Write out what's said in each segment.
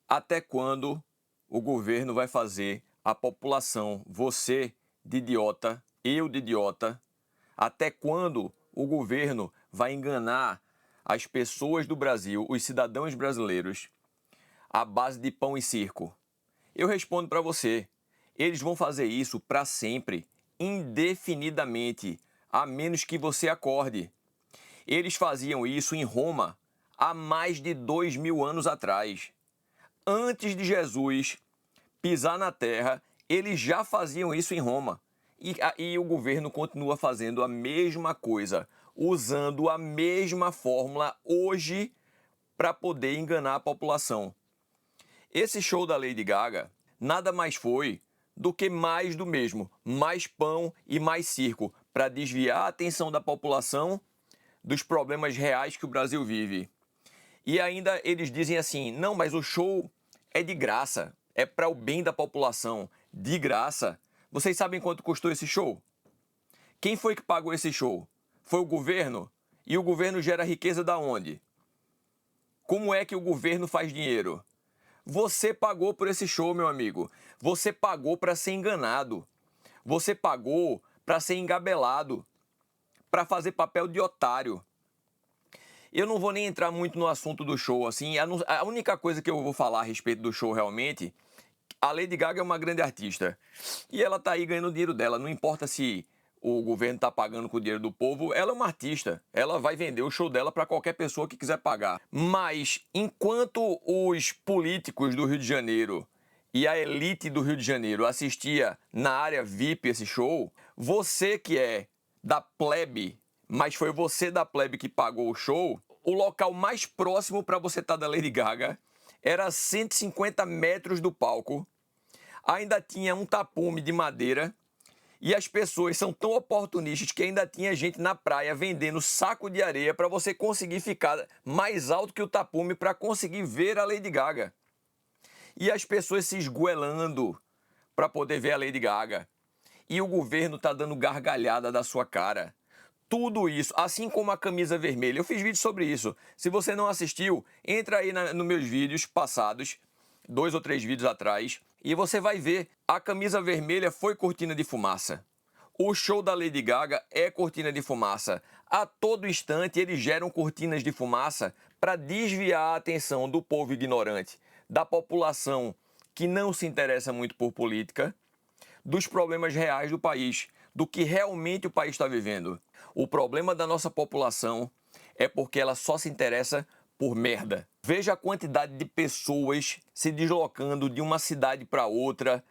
Até quando o governo vai fazer a população, você de idiota, eu de idiota? Até quando o governo vai enganar as pessoas do Brasil, os cidadãos brasileiros, à base de pão e circo? Eu respondo para você: eles vão fazer isso para sempre, indefinidamente, a menos que você acorde. Eles faziam isso em Roma há mais de 2000 anos atrás. Antes de Jesus pisar na terra, eles já faziam isso em Roma. E o governo continua fazendo a mesma coisa, usando a mesma fórmula hoje para poder enganar a população. Esse show da Lady Gaga nada mais foi do que mais do mesmo, mais pão e mais circo, para desviar a atenção da população dos problemas reais que o Brasil vive. E ainda eles dizem assim: não, mas o show é de graça, é para o bem da população. De graça. Vocês sabem quanto custou esse show? Quem foi que pagou esse show? Foi o governo? E o governo gera riqueza da onde? Como é que o governo faz dinheiro? Você pagou por esse show, meu amigo. Você pagou para ser enganado. Você pagou para ser engabelado, para fazer papel de otário. Eu não vou nem entrar muito no assunto do show, assim. A única coisa que eu vou falar a respeito do show realmente, a Lady Gaga é uma grande artista. E ela tá aí ganhando o dinheiro dela. Não importa se o governo tá pagando com o dinheiro do povo, ela é uma artista. Ela vai vender o show dela para qualquer pessoa que quiser pagar. Mas enquanto os políticos do Rio de Janeiro e a elite do Rio de Janeiro assistia na área VIP esse show, você que é da plebe, mas foi você da plebe que pagou o show, o local mais próximo para você estar da Lady Gaga era a 150 metros do palco. Ainda tinha um tapume de madeira e as pessoas são tão oportunistas que ainda tinha gente na praia vendendo saco de areia para você conseguir ficar mais alto que o tapume para conseguir ver a Lady Gaga. E as pessoas se esgoelando para poder ver a Lady Gaga. E o governo tá dando gargalhada da sua cara. Tudo isso, assim como a camisa vermelha. Eu fiz vídeo sobre isso. Se você não assistiu, entra aí nos meus vídeos passados, 2 ou 3 vídeos atrás, e você vai ver. A camisa vermelha foi cortina de fumaça. O show da Lady Gaga é cortina de fumaça. A todo instante eles geram cortinas de fumaça para desviar a atenção do povo ignorante, da população que não se interessa muito por política, dos problemas reais do país, do que realmente o país está vivendo. O problema da nossa população é porque ela só se interessa por merda. Veja a quantidade de pessoas se deslocando de uma cidade para outra,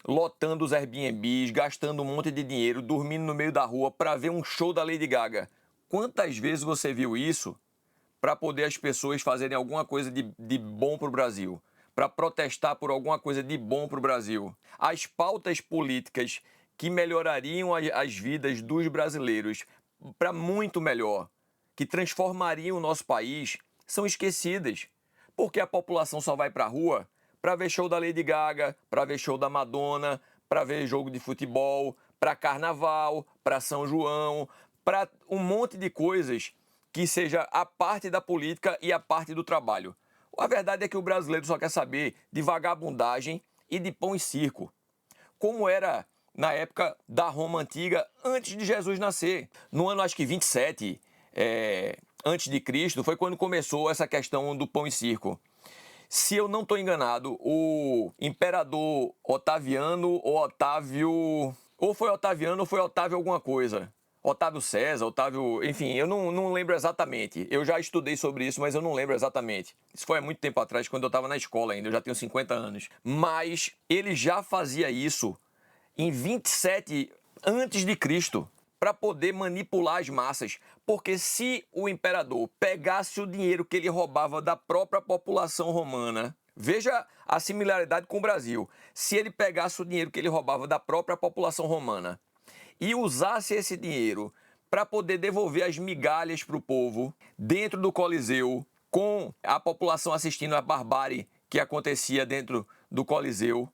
lotando os Airbnbs, gastando um monte de dinheiro, dormindo no meio da rua para ver um show da Lady Gaga. Quantas vezes você viu isso para poder as pessoas fazerem alguma coisa de bom para o Brasil? Para protestar por alguma coisa de bom para o Brasil? As pautas políticas que melhorariam as vidas dos brasileiros para muito melhor, que transformariam o nosso país, são esquecidas. Porque a população só vai para a rua para ver show da Lady Gaga, para ver show da Madonna, para ver jogo de futebol, para carnaval, para São João, para um monte de coisas que seja a parte da política e a parte do trabalho. A verdade é que o brasileiro só quer saber de vagabundagem e de pão e circo, como era na época da Roma Antiga, antes de Jesus nascer. No ano, acho que 27 antes de Cristo, foi quando começou essa questão do pão e circo. Se eu não estou enganado, o imperador Otaviano ou Otávio... Ou foi Otaviano ou foi Otávio alguma coisa. Otávio César, Otávio... Enfim, eu não lembro exatamente. Eu já estudei sobre isso, mas eu não lembro exatamente. Isso foi há muito tempo atrás, quando eu estava na escola ainda. Eu já tenho 50 anos. Mas ele já fazia isso em 27 antes de Cristo, para poder manipular as massas. Porque se o imperador pegasse o dinheiro que ele roubava da própria população romana, veja a similaridade com o Brasil, se ele pegasse o dinheiro que ele roubava da própria população romana e usasse esse dinheiro para poder devolver as migalhas para o povo dentro do Coliseu, com a população assistindo a barbárie que acontecia dentro do Coliseu,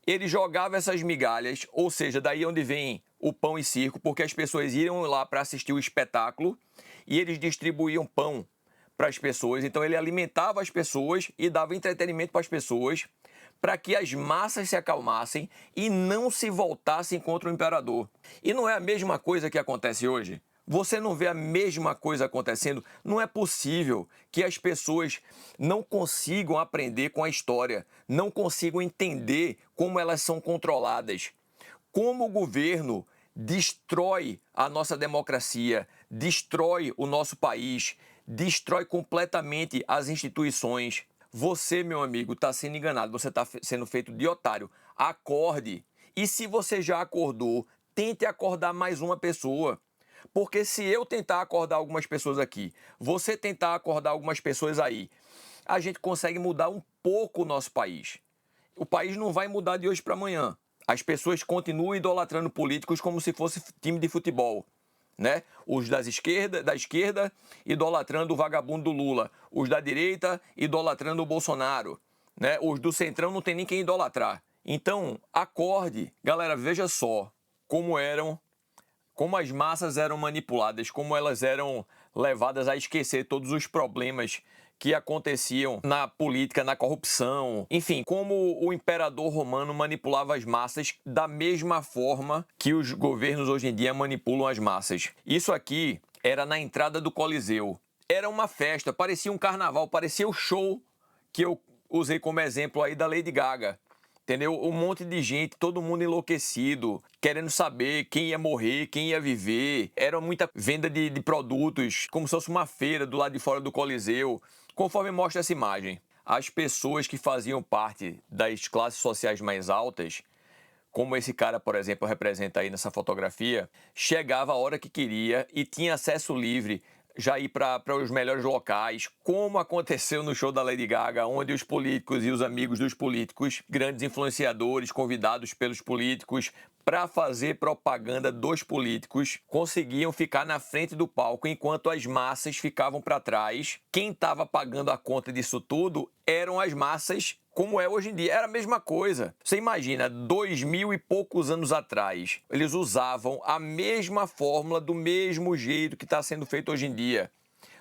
ele jogava essas migalhas, ou seja, daí onde vem o pão e circo, porque as pessoas iam lá para assistir o espetáculo e eles distribuíam pão para as pessoas. Então ele alimentava as pessoas e dava entretenimento para as pessoas, para que as massas se acalmassem e não se voltassem contra o imperador. E não é a mesma coisa que acontece hoje? Você não vê a mesma coisa acontecendo? Não é possível que as pessoas não consigam aprender com a história, não consigam entender como elas são controladas. Como o governo destrói a nossa democracia, destrói o nosso país, destrói completamente as instituições. Você, meu amigo, está sendo enganado, você está sendo feito de otário. Acorde. E se você já acordou, tente acordar mais uma pessoa. Porque se eu tentar acordar algumas pessoas aqui, você tentar acordar algumas pessoas aí, a gente consegue mudar um pouco o nosso país. O país não vai mudar de hoje para amanhã. As pessoas continuam idolatrando políticos como se fosse time de futebol, né? Os da esquerda idolatrando o vagabundo do Lula, os da direita idolatrando o Bolsonaro, né? Os do centrão não tem nem quem idolatrar. Então, acorde. Galera, veja só como as massas eram manipuladas, como elas eram levadas a esquecer todos os problemas que aconteciam na política, na corrupção, enfim, como o imperador romano manipulava as massas da mesma forma que os governos hoje em dia manipulam as massas. Isso aqui era na entrada do Coliseu. Era uma festa, parecia um carnaval, parecia o show que eu usei como exemplo aí da Lady Gaga. Entendeu? Um monte de gente, todo mundo enlouquecido, querendo saber quem ia morrer, quem ia viver. Era muita venda de produtos, como se fosse uma feira do lado de fora do Coliseu, conforme mostra essa imagem. As pessoas que faziam parte das classes sociais mais altas, como esse cara, por exemplo, representa aí nessa fotografia, chegava a hora que queria e tinha acesso livre já ir para os melhores locais, como aconteceu no show da Lady Gaga, onde os políticos e os amigos dos políticos, grandes influenciadores convidados pelos políticos para fazer propaganda dos políticos, conseguiam ficar na frente do palco enquanto as massas ficavam para trás. Quem estava pagando a conta disso tudo eram as massas, como é hoje em dia. Era a mesma coisa. Você imagina, 2000 e poucos anos atrás, eles usavam a mesma fórmula do mesmo jeito que está sendo feito hoje em dia.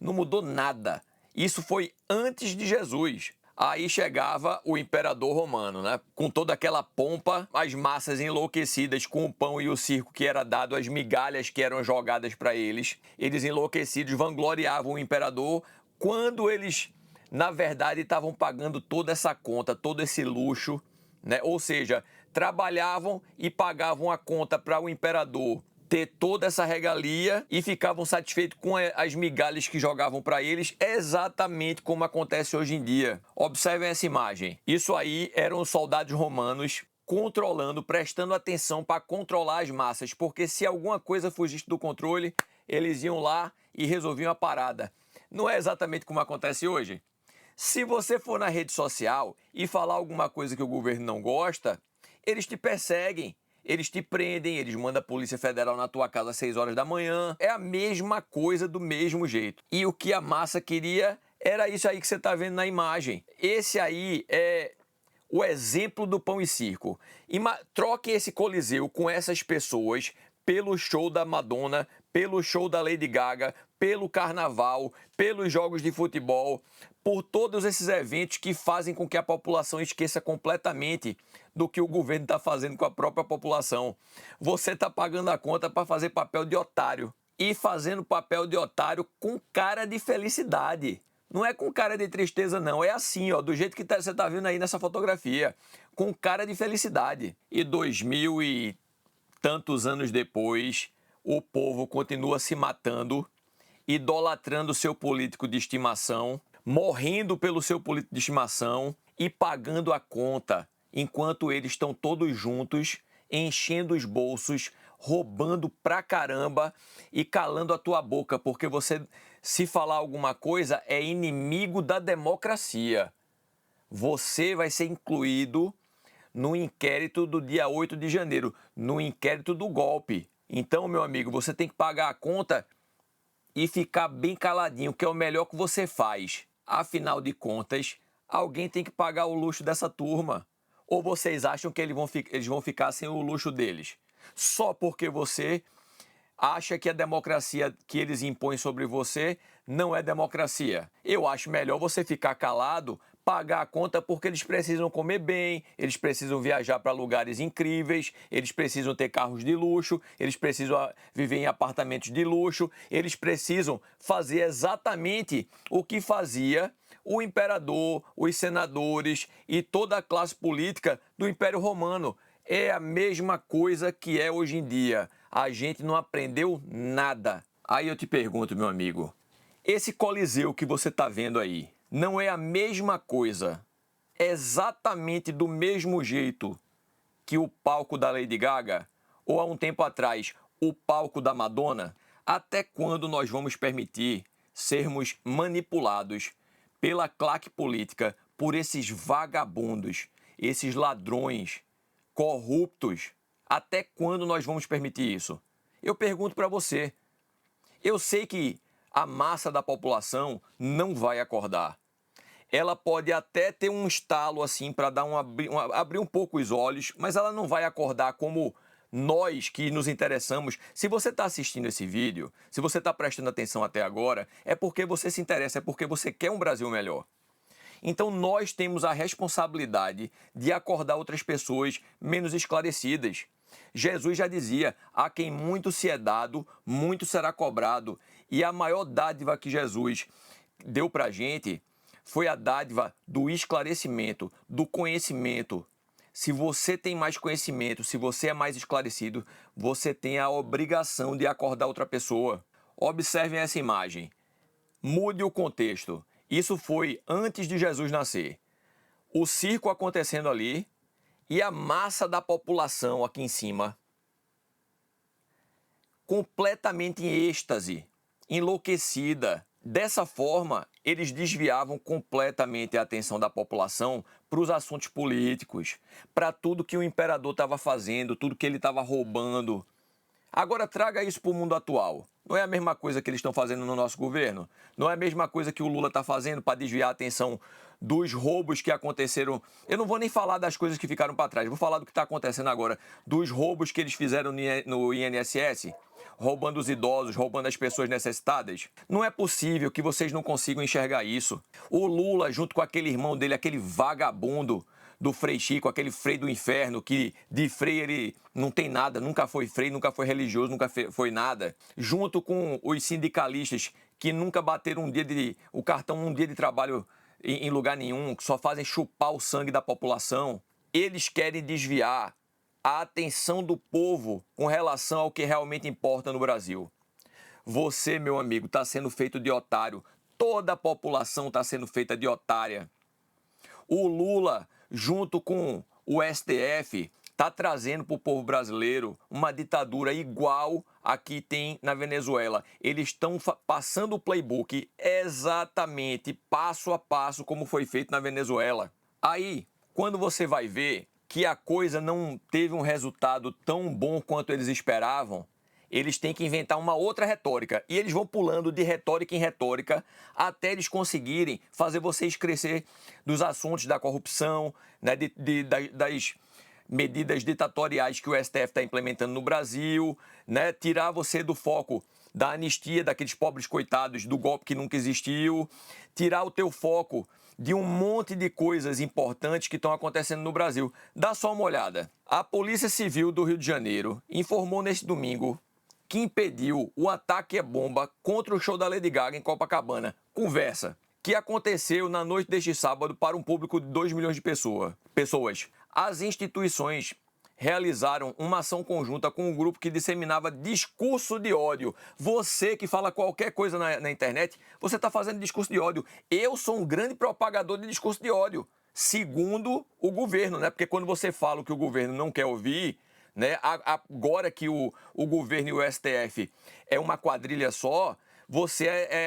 Não mudou nada. Isso foi antes de Jesus. Aí chegava o imperador romano, né? Com toda aquela pompa, as massas enlouquecidas com o pão e o circo que era dado, as migalhas que eram jogadas para eles. Eles enlouquecidos vangloriavam o imperador quando eles, na verdade, estavam pagando toda essa conta, todo esse luxo, né? Ou seja, trabalhavam e pagavam a conta para o imperador ter toda essa regalia e ficavam satisfeitos com as migalhas que jogavam para eles, exatamente como acontece hoje em dia. Observem essa imagem. Isso aí eram os soldados romanos controlando, prestando atenção para controlar as massas, porque se alguma coisa fugisse do controle, eles iam lá e resolviam a parada. Não é exatamente como acontece hoje? Se você for na rede social e falar alguma coisa que o governo não gosta, eles te perseguem. Eles te prendem, eles mandam a Polícia Federal na tua casa às 6 horas da manhã. É a mesma coisa do mesmo jeito. E o que a massa queria era isso aí que você está vendo na imagem. Esse aí é o exemplo do pão e circo. Troque esse Coliseu com essas pessoas pelo show da Madonna, pelo show da Lady Gaga, pelo carnaval, pelos jogos de futebol, por todos esses eventos que fazem com que a população esqueça completamente do que o governo está fazendo com a própria população. Você está pagando a conta para fazer papel de otário e fazendo papel de otário com cara de felicidade. Não é com cara de tristeza, não. É assim, ó, do jeito que você está vendo aí nessa fotografia, com cara de felicidade. E 2000 e tantos anos depois, o povo continua se matando, idolatrando seu político de estimação, morrendo pelo seu político de estimação e pagando a conta, enquanto eles estão todos juntos, enchendo os bolsos, roubando pra caramba e calando a tua boca, porque você, se falar alguma coisa, é inimigo da democracia. Você vai ser incluído no inquérito do dia 8 de janeiro, no inquérito do golpe. Então, meu amigo, você tem que pagar a conta e ficar bem caladinho, que é o melhor que você faz. Afinal de contas, alguém tem que pagar o luxo dessa turma. Ou vocês acham que eles vão ficar sem o luxo deles? Só porque você acha que a democracia que eles impõem sobre você não é democracia. Eu acho melhor você ficar calado, pagar a conta, porque eles precisam comer bem, eles precisam viajar para lugares incríveis, eles precisam ter carros de luxo, eles precisam viver em apartamentos de luxo, eles precisam fazer exatamente o que fazia o imperador, os senadores e toda a classe política do Império Romano. É a mesma coisa que é hoje em dia. A gente não aprendeu nada. Aí eu te pergunto, meu amigo, esse Coliseu que você está vendo aí, não é a mesma coisa, exatamente do mesmo jeito que o palco da Lady Gaga? Ou há um tempo atrás, o palco da Madonna? Até quando nós vamos permitir sermos manipulados pela claque política, por esses vagabundos, esses ladrões, corruptos? Até quando nós vamos permitir isso? Eu pergunto para você. Eu sei que a massa da população não vai acordar. Ela pode até ter um estalo assim para dar abrir um pouco os olhos, mas ela não vai acordar como nós que nos interessamos. Se você está assistindo esse vídeo, se você está prestando atenção até agora, é porque você se interessa, é porque você quer um Brasil melhor. Então nós temos a responsabilidade de acordar outras pessoas menos esclarecidas. Jesus já dizia: a quem muito se é dado, muito será cobrado. E a maior dádiva que Jesus deu para a gente foi a dádiva do esclarecimento, do conhecimento. Se você tem mais conhecimento, se você é mais esclarecido, você tem a obrigação de acordar outra pessoa. Observem essa imagem. Mude o contexto. Isso foi antes de Jesus nascer. O circo acontecendo ali e a massa da população aqui em cima, completamente em êxtase, enlouquecida. Dessa forma, eles desviavam completamente a atenção da população para os assuntos políticos, para tudo que o imperador estava fazendo, tudo que ele estava roubando. Agora traga isso para o mundo atual. Não é a mesma coisa que eles estão fazendo no nosso governo? Não é a mesma coisa que o Lula está fazendo para desviar a atenção dos roubos que aconteceram? Eu não vou nem falar das coisas que ficaram para trás, vou falar do que está acontecendo agora, dos roubos que eles fizeram no INSS, roubando os idosos, roubando as pessoas necessitadas. Não é possível que vocês não consigam enxergar isso. O Lula, junto com aquele irmão dele, aquele vagabundo do Frei Chico, aquele Frei do inferno, que de Frei ele não tem nada, nunca foi Frei, nunca foi religioso, nunca foi nada, junto com os sindicalistas que nunca bateram o cartão um dia de trabalho em lugar nenhum, que só fazem chupar o sangue da população. Eles querem desviar a atenção do povo com relação ao que realmente importa no Brasil. Você, meu amigo, está sendo feito de otário. Toda a população está sendo feita de otária. O Lula, junto com o STF, está trazendo para o povo brasileiro uma ditadura igual a que tem na Venezuela. Eles estão passando o playbook exatamente, passo a passo, como foi feito na Venezuela. Aí, quando você vai ver que a coisa não teve um resultado tão bom quanto eles esperavam, eles têm que inventar uma outra retórica. E eles vão pulando de retórica em retórica até eles conseguirem fazer vocês crescer dos assuntos da corrupção, né, das medidas ditatoriais que o STF está implementando no Brasil, né, tirar você do foco da anistia daqueles pobres coitados do golpe que nunca existiu, tirar o teu foco de um monte de coisas importantes que estão acontecendo no Brasil. Dá só uma olhada. A Polícia Civil do Rio de Janeiro informou neste domingo que impediu o ataque à bomba contra o show da Lady Gaga em Copacabana. Conversa que aconteceu na noite deste sábado para um público de 2 milhões de pessoas. As instituições realizaram uma ação conjunta com um grupo que disseminava discurso de ódio. Você que fala qualquer coisa na internet, você está fazendo discurso de ódio. Eu sou um grande propagador de discurso de ódio, segundo o governo, né? Porque quando você fala o que o governo não quer ouvir, né? Agora que o governo e o STF é uma quadrilha só, você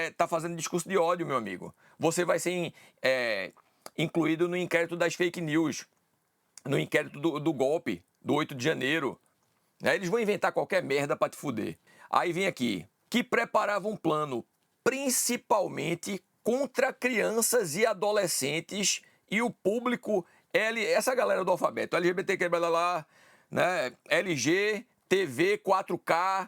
está fazendo discurso de ódio, meu amigo. Você vai ser incluído no inquérito das fake news, no inquérito do golpe, do 8 de janeiro. Né? Eles vão inventar qualquer merda para te fuder. Aí vem aqui, que preparava um plano principalmente contra crianças e adolescentes e o público, essa galera do alfabeto, LGBTQ, blá, blá, blá, né? LG, TV, 4K,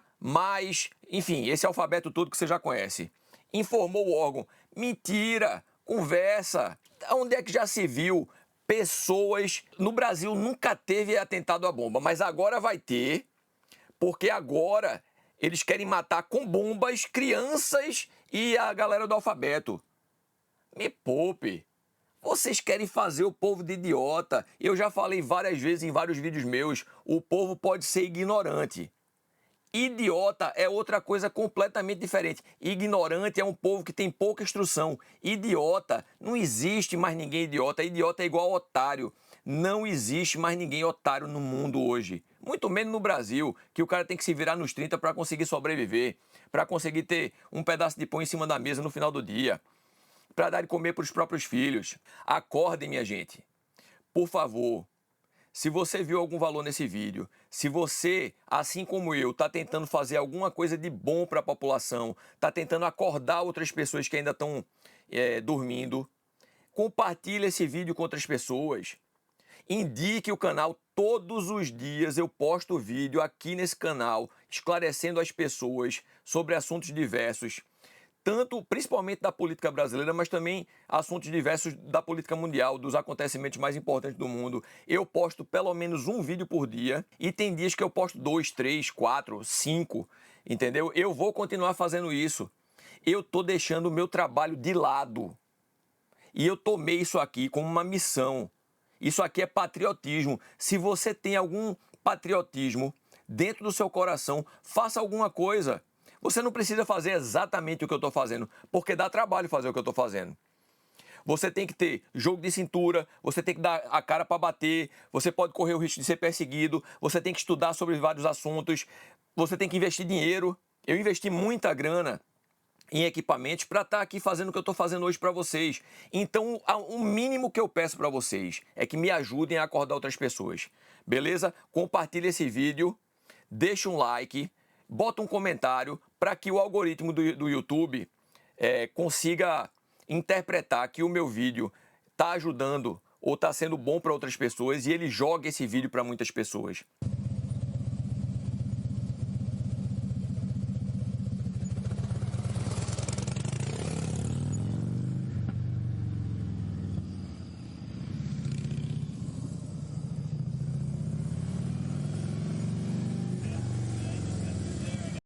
enfim, esse alfabeto todo que você já conhece. informou o órgão. Mentira, conversa. Onde é que já se viu pessoas... No Brasil nunca teve atentado à bomba, mas agora vai ter, porque agora eles querem matar com bombas crianças e a galera do alfabeto. Me poupe. Vocês querem fazer o povo de idiota. Eu já falei várias vezes em vários vídeos meus, o povo pode ser ignorante. Idiota é outra coisa completamente diferente. Ignorante é um povo que tem pouca instrução. Idiota, não existe mais ninguém idiota. Idiota é igual a otário. Não existe mais ninguém otário no mundo hoje. Muito menos no Brasil, que o cara tem que se virar nos 30 para conseguir sobreviver, para conseguir ter um pedaço de pão em cima da mesa no final do dia, para dar de comer para os próprios filhos. Acordem, minha gente. Por favor, se você viu algum valor nesse vídeo, se você, assim como eu, está tentando fazer alguma coisa de bom para a população, está tentando acordar outras pessoas que ainda estão dormindo, compartilhe esse vídeo com outras pessoas. Indique o canal. Todos os dias eu posto vídeo aqui nesse canal, esclarecendo as pessoas sobre assuntos diversos, principalmente da política brasileira, mas também assuntos diversos da política mundial, dos acontecimentos mais importantes do mundo. Eu posto pelo menos um vídeo por dia e tem dias que eu posto 2, 3, 4, 5, entendeu? Eu vou continuar fazendo isso. Eu tô deixando o meu trabalho de lado e eu tomei isso aqui como uma missão. Isso aqui é patriotismo. Se você tem algum patriotismo dentro do seu coração, faça alguma coisa. Você não precisa fazer exatamente o que eu estou fazendo, porque dá trabalho fazer o que eu estou fazendo. Você tem que ter jogo de cintura, você tem que dar a cara para bater, você pode correr o risco de ser perseguido, você tem que estudar sobre vários assuntos, você tem que investir dinheiro. Eu investi muita grana em equipamentos para estar aqui fazendo o que eu estou fazendo hoje para vocês. Então, o mínimo que eu peço para vocês é que me ajudem a acordar outras pessoas. Beleza? Compartilhe esse vídeo, deixa um like, bota um comentário para que o algoritmo do YouTube consiga interpretar que o meu vídeo está ajudando ou está sendo bom para outras pessoas e ele jogue esse vídeo para muitas pessoas.